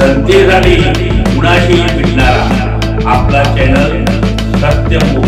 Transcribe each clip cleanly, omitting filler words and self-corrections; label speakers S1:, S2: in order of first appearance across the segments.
S1: जनतेसाठी कुणाशी भेटणारा आपला चॅनल सत्यमुख।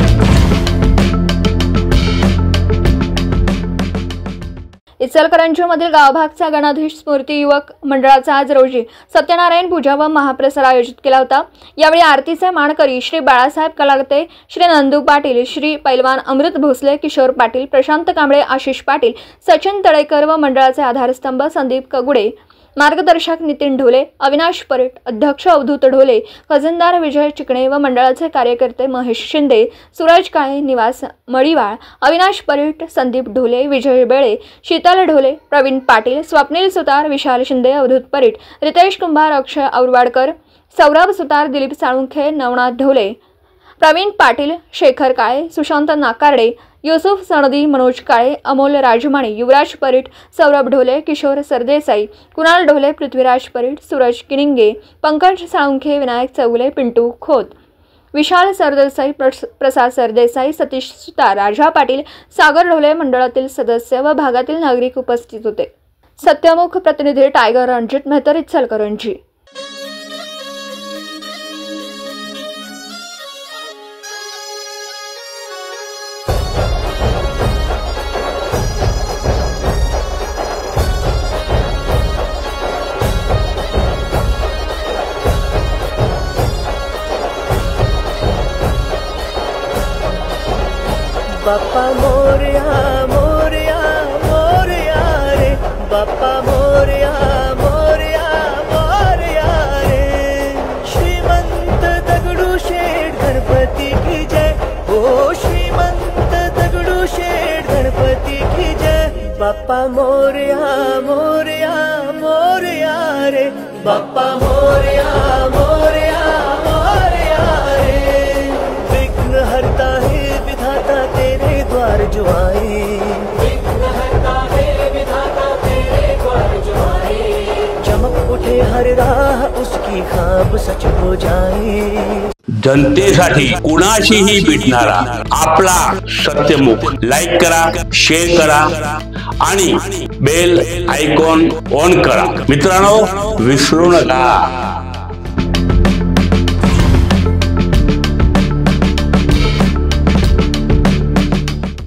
S2: इचलकरंजीमधील गावभागचा गणाधीश स्मृती युवक मंडळाचा आज रोजी सत्यनारायण पूजा व महाप्रसाद आयोजित केला होता। यावेळी आरतीचे मानकरी श्री बाळासाहेब कलागते, श्री नंदू पाटील, श्री पैलवान अमृत भोसले, किशोर पाटील, प्रशांत कांबळे, आशिष पाटील, सचिन तळेकर व मंडळाचे आधारस्तंभ संदीप कगुडे, मार्गदर्शक नितीन ढोले, अविनाश परेट, अध्यक्ष अवधूत ढोले, खजिनदार विजय चिकणे व मंडळाचे कार्यकर्ते महेश शिंदे, सूरज काळे, निवास मळीवाळ, अविनाश परेट, संदीप ढोले, विजय बेळे, शीतल ढोले, प्रवीण पाटील, स्वप्नील सुतार, विशाल शिंदे, अवधूत परेट, रितेश कुंभार, अक्षय औरवाडकर, सौरभ सुतार, दिलीप साळुंखे, नवनाथ ढोले, प्रवीण पाटील, शेखर काळे, सुशांत नाकारडे, युसुफ सनदी, मनोज काळे, अमोल राजमाणी, युवराज परेट, सौरभ ढोले, किशोर सरदेसाई, कुणाल ढोले, पृथ्वीराज परेट, सूरज किनिंगे, पंकज साळुंखे, विनायक चौगुले, पिंटू खोत, विशाल सरदेसाई, प्रसाद सरदेसाई, सतीश सुतार, राजा पाटील, सागर ढोले मंडळातील सदस्य व भागातील नागरिक उपस्थित होते। सत्यमुख प्रतिनिधी टायगर रणजित मेहतर, इचलकरंजी।
S3: बाप्पा मोरया मोरया मोरया रे, बाप्पा मोरया मोरया मोरया रे। श्रीमंत दगडूशेठ गणपती की जय, ओ श्रीमंत दगडूशेठ गणपती की जय। बाप्पा मोरया मोरया मोरया रे, बाप्पा मोरया मोरया मोरया रे। विघ्न हरता है विधाता तेरे द्वार जो आए, विघ्नहर्ता है विधाता तेरे द्वार जो आए। चमक उठे हर राह उसकी ख्वाब सच हो जाए।
S1: जनतेसाठी कुणाशीही भेटणारा आपला सत्यमुख। लाईक करा, शेअर करा आणि बेल आयकॉन ऑन करा। मित्रांनो, विसरू नका।